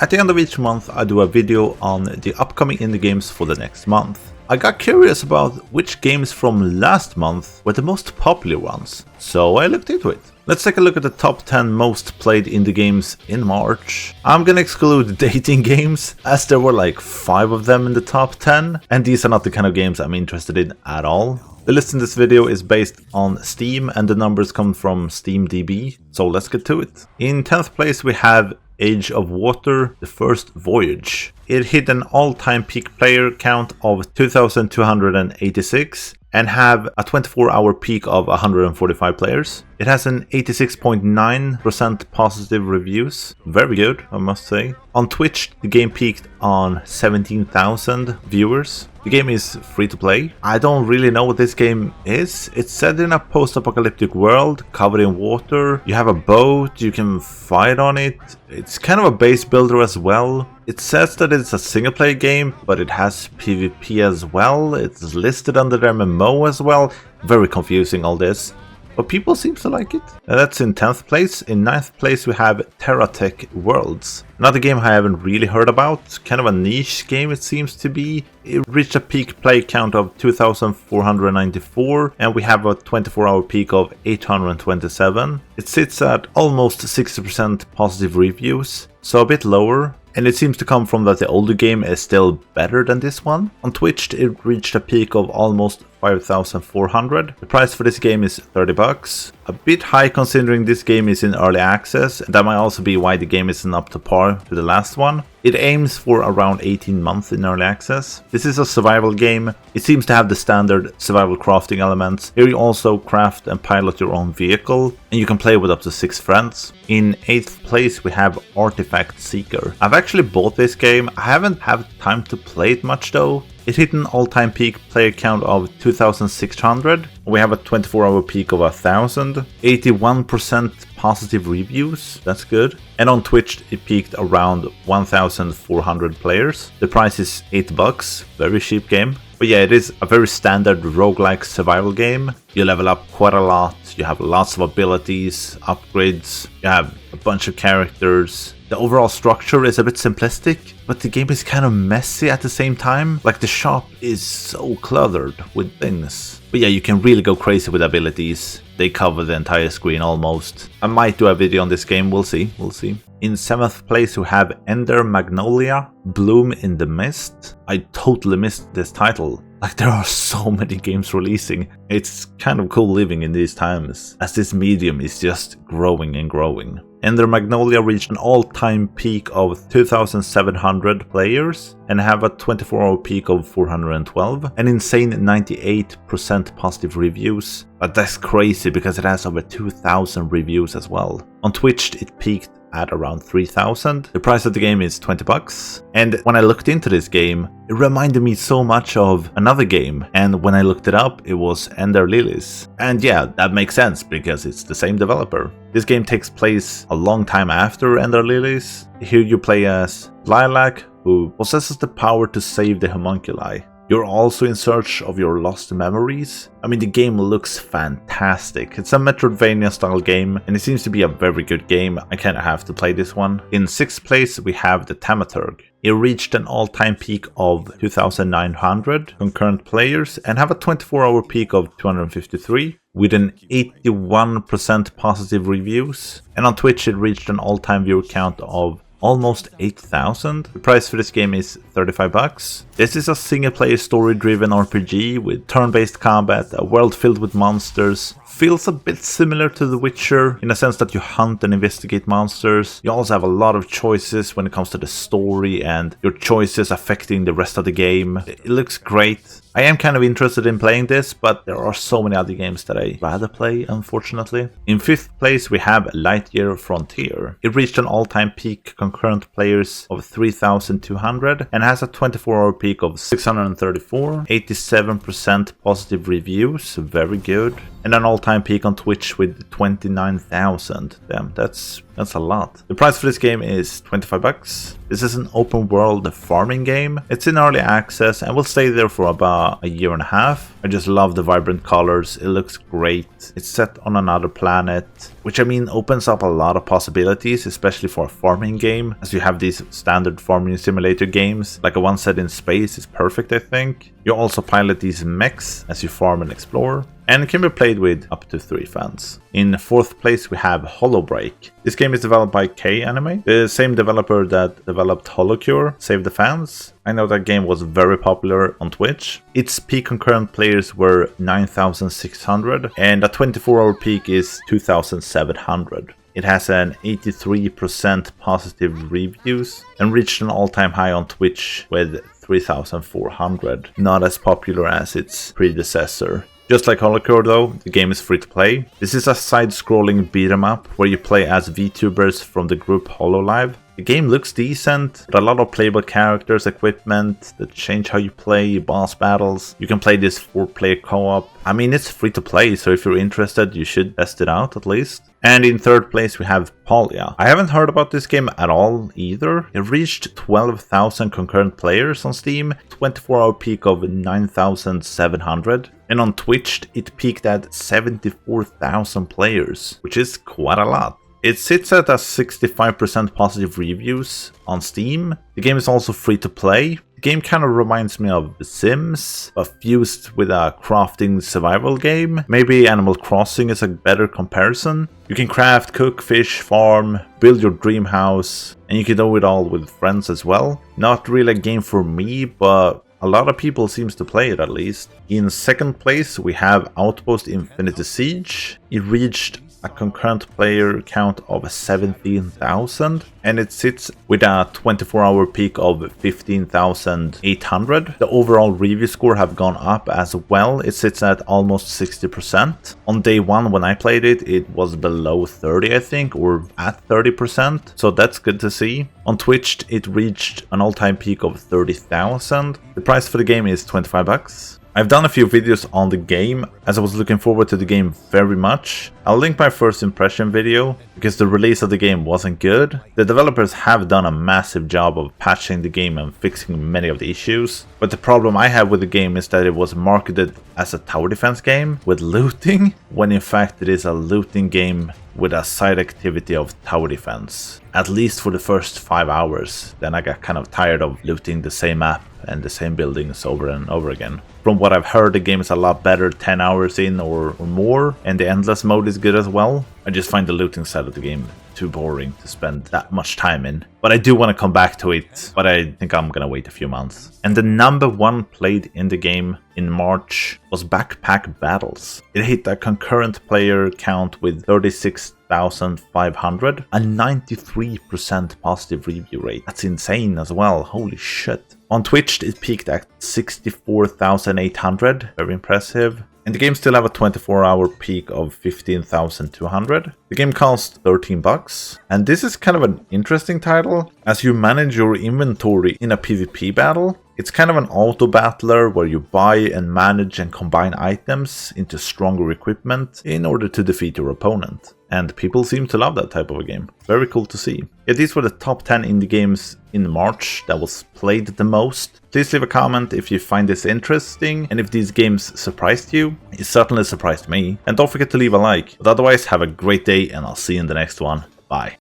At the end of each month I do a video on the upcoming indie games for the next month. I got curious about which games from last month were the most popular ones, so I looked into it. Let's take a look at the top 10 most played indie games in March. I'm gonna exclude dating games, as there were like 5 of them in the top 10, and these are not the kind of games I'm interested in at all. The list in this video is based on Steam and the numbers come from SteamDB, so let's get to it. In 10th place we have Age of Water, The First Voyage. It hit an all-time peak player count of 2,286 and have a 24-hour peak of 145 players. It has an 86.9% positive reviews. Very good, I must say. On Twitch, the game peaked on 17,000 viewers. The game is free to play. I don't really know what this game is. It's set in a post-apocalyptic world covered in water. You have a boat, you can fight on it. It's kind of a base builder as well. It says that it's a single player game, but it has PvP as well. It's listed under their MMO as well. Very confusing, all this. But people seem to like it. That's in 10th place. In 9th place we have Tern Worlds. Another game I haven't really heard about. Kind of a niche game it seems to be. It reached a peak play count of 2,494 and we have a 24-hour peak of 827. It sits at almost 60% positive reviews, so a bit lower. And it seems to come from that the older game is still better than this one. On Twitch it reached a peak of almost 5,400. The price for this game is $30. A bit high considering this game is in early access, and that might also be why the game isn't up to par to the last one. It aims for around 18 months in early access. This is a survival game. It seems to have the standard survival crafting elements. Here you also craft and pilot your own vehicle, and you can play with up to 6 friends. In 8th place we have Artifactseeker. I've actually bought this game. I haven't had time to play it much though. It hit an all-time peak player count of 2,600. We have a 24-hour peak of 1,000. 81% positive reviews, that's good. And on Twitch it peaked around 1,400 players. The price is $8, very cheap game. But yeah, it is a very standard roguelike survival game. You level up quite a lot, you have lots of abilities, upgrades, you have a bunch of characters. The overall structure is a bit simplistic, but the game is kind of messy at the same time. Like the shop is so cluttered with things. But yeah, you can really go crazy with abilities. They cover the entire screen almost. I might do a video on this game, we'll see. In 7th place we have Magnolia, Bloom in the Mist. I totally missed this title. Like there are so many games releasing. It's kind of cool living in these times, as this medium is just growing and growing. Magnolia reached an all-time peak of 2,700 players and have a 24-hour peak of 412. An insane 98% positive reviews. But that's crazy because it has over 2,000 reviews as well. On Twitch it peaked at around 3,000. The price of the game is $20. And when I looked into this game, it reminded me so much of another game. And when I looked it up, it was Ender Lilies. And yeah, that makes sense because it's the same developer. This game takes place a long time after Ender Lilies. Here you play as Lilac, who possesses the power to save the homunculi. You're also in search of your lost memories. I mean, the game looks fantastic. It's a Metroidvania style game, and it seems to be a very good game. I kinda have to play this one. In 6th place we have the Thaumaturg. It reached an all-time peak of 2,900 concurrent players and have a 24-hour peak of 253 with an 81% positive reviews. And on Twitch it reached an all-time viewer count of almost 8,000. The price for this game is $35. This is a single-player story-driven RPG with turn-based combat, a world filled with monsters. Feels a bit similar to The Witcher in a sense that you hunt and investigate monsters. You also have a lot of choices when it comes to the story and your choices affecting the rest of the game. It looks great. I am kind of interested in playing this, but there are so many other games that I'd rather play, unfortunately. In 5th place we have Lightyear Frontier. It reached an all-time peak concurrent players of 3,200 and has a 24-hour peak of 634, 87% positive reviews, very good. And an all-time peak on Twitch with 29,000. Damn, that's That's a lot. The price for this game is 25 bucks. This is an open world farming game. It's in early access and will stay there for about a year and a half. I just love the vibrant colors. It looks great. It's set on another planet, which I mean opens up a lot of possibilities, especially for a farming game, as you have these standard farming simulator games. Like a one set in space is perfect, I think. You also pilot these mechs as you farm and explore, and it can be played with up to 3 fans. In 4th place we have Holbreak. This game is developed by K-Anime, the same developer that developed HoloCure, Save the Fans. I know that game was very popular on Twitch. Its peak concurrent players were 9,600 and a 24-hour peak is 2,700. It has an 83% positive reviews and reached an all-time high on Twitch with 3,400. Not as popular as its predecessor. Just like HoloCure though, the game is free to play. This is a side-scrolling beat-em-up where you play as VTubers from the group HoloLive. The game looks decent, but a lot of playable characters, equipment that change how you play, boss battles. You can play this 4-player co-op. I mean, it's free to play, so if you're interested, you should test it out at least. And in 3rd place we have Polya. I haven't heard about this game at all either. It reached 12,000 concurrent players on Steam, 24-hour peak of 9,700. And on Twitch it peaked at 74,000 players, which is quite a lot. It sits at a 65% positive reviews on Steam. The game is also free to play. The game kind of reminds me of The Sims, but fused with a crafting survival game. Maybe Animal Crossing is a better comparison. You can craft, cook, fish, farm, build your dream house, and you can do it all with friends as well. Not really a game for me, but a lot of people seems to play it at least. In 2nd place we have Outpost Infinity Siege. It reached a concurrent player count of 17,000 and it sits with a 24-hour peak of 15,800. The overall review score have gone up as well. It sits at almost 60%. On day 1 when I played it, it was below 30 I think, or at 30%, so that's good to see. On Twitch it reached an all-time peak of 30,000. The price for the game is 25 bucks. I've done a few videos on the game as I was looking forward to the game very much. I'll link my first impression video because the release of the game wasn't good. The developers have done a massive job of patching the game and fixing many of the issues. But the problem I have with the game is that it was marketed as a tower defense game with looting, when in fact it is a looting game with a side activity of tower defense. At least for the first 5 hours. Then I got kind of tired of looting the same map and the same buildings over and over again. From what I've heard, the game is a lot better 10 hours in or more, and the endless mode is good as well. I just find the looting side of the game too boring to spend that much time in. But I do want to come back to it, but I think I'm gonna wait a few months. And the number 1 played in the game in March was Backpack Battles. It hit a concurrent player count with 36,500, a 93% positive review rate. That's insane as well, holy shit. On Twitch it peaked at 64,800, very impressive. And the game still have a 24-hour peak of 15,200. The game costs 13 bucks. And this is kind of an interesting title, as you manage your inventory in a PvP battle. It's kind of an auto battler where you buy and manage and combine items into stronger equipment in order to defeat your opponent. And people seem to love that type of a game. Very cool to see. Yeah, these were the top 10 indie games in March that was played the most. Please leave a comment if you find this interesting and if these games surprised you. It certainly surprised me. And don't forget to leave a like. But otherwise, have a great day and I'll see you in the next one. Bye.